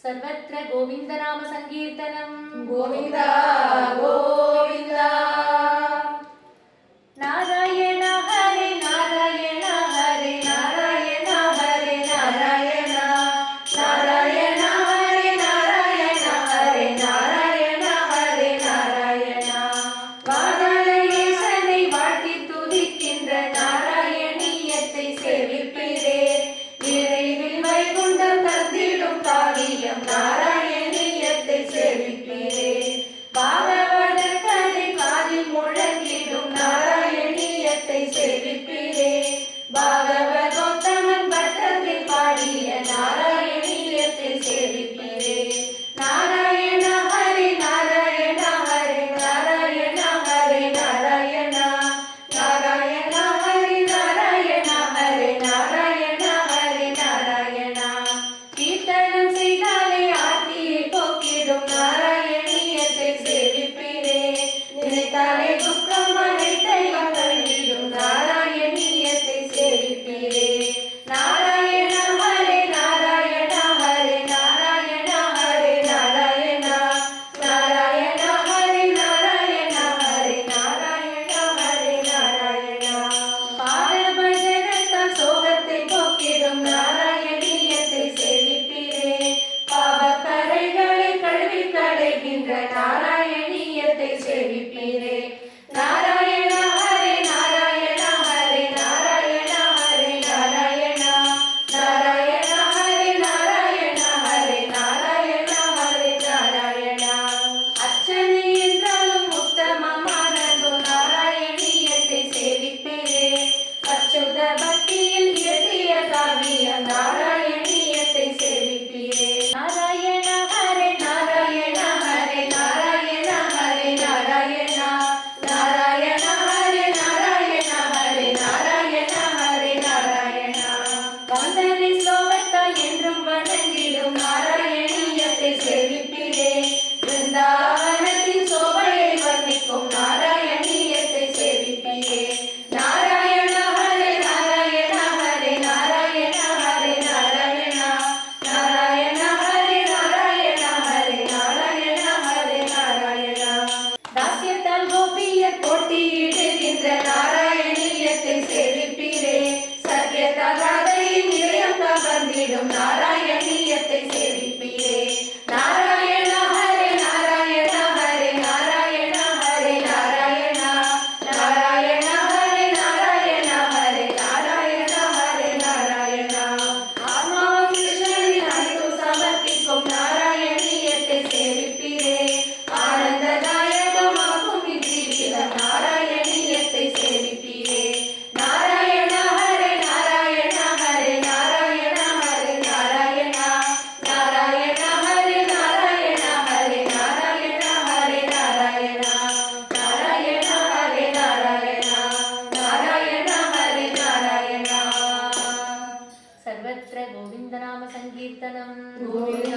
सर्वत्र गोविंद नाम संकीर्तनम गोविंद गोविंद नारायण हरे नारायण हरे नारायण हरे नारायण नारायण हरे नारायण हरे नारायण हरे नारायण வாதாளேசனை வாழ்த்தி துதிக்கின்ற நாராயணியத்தை சேவிப்பீரே விரைவில் வைகுண்டம் தந்திடும் காவியம் நாராயணியத்தை சேவிப்பீரே பாகவத கதை காதில் முழங்கிடும் நாராயணியத்தை சேவிப்பீரே பாகவதோத்தமன் பட்டத்தில் பாடிய நாராயணியத்தை சேவிப்பீரே நாராயண ஹரி நாராயண ஹரி நாராயண ஹரி நாராயண நாராயண ஹரி நாராயண ஹரி நாராயண ஹரி நாராயண கீர்த்தனம் செய்தாலே ஆர்த்தியை போக்கிடும் நாராயணியத்தை சேவிப்பீரே நினைத்தாலே துக்கம் அனைத்தையும் தள்ளிடும் நாராயணியத்தை சேவிப்பீரே நாராயண ஹரி நாராயண ஹரி நாராயண ஹரி நாராயண நாராயண ஹரி நாராயண ஹரி நாராயண ஹரி நாராயண பாத பஜனத்தால் சோகத்தை போக்கிடும் நாராயணியத்தை சேவிப்பீரே பாவக்கரைகளை கழுவி களைகின்ற நாராயணியத்தை சேவிப்பீரே நாராயண ஹரி நாராயண ஹரி நாராயண ஹரி நாராயண நாராயண ஹரி நாராயண ஹரி நாராயண ஹரி நாராயண அர்ச்சனை என்றாலும் உத்தமமானது நாராயணியத்தை சேவிப்பீரே அச்சுத பக்தியில் இயற்றிய காவியம் நாராயணியத்தை சேவிப்பீரே நாராயண ஹரி நாராயண ஹரி நாராயண ஹரி நாராயண நாராயண ஹரி நாராயண ஹரி நாராயண ஹரி நாராயண வந்தனை ஸ்லோகத்தால் என்றும் வணங்கிடும் நாராயணியத்தை சேவிப்பீரே பிருந்தாவனத்தின் சோபையை வர்ணிக்கும் நாராயணியத்தை சேவிப்பீரே நாராயண ஹரி நாராயண ஹரி நாராயண ஹரி நாராயண நாராயண ஹரி நாராயண ஹரி நாராயண ஹரி நாராயண தாஸ்யத்தால் கோபியர் போட்டியிடுகின்ற நாராயணியத்தை சேவிப்பீரே சத்யதகாதையின் இதயம் கவர்ந்திடும் நாராயணியத்தை சேவிப்பீரே நாராயண ஹரி நாராயண ஹரி நாராயண ஹரி நாராயண நாராயண ஹரி நாராயண ஹரி நாராயண ஹரி நாராயண ஆத்மாவும் கிருஷ்ணனின் அன்பு சமர்ப்பிக்கும் நாராயணியத்தை சேவிப்பீரே ஆனந்ததாயகமாகும் இவ்விதம் நாராயணியத்தை சேவிப்பீரே நாராயண ஹரி நாராயண ஹரி நாராயண ஹரி நாராயண நாராயண ஹரி நாராயண ஹரி நாராயண ஹரி நாராயண நாராயண ஹரி நாராயண நாராயண ஹரி நாராயண सर्वत्र गोविंद नाम संकीर्तनम गोविंद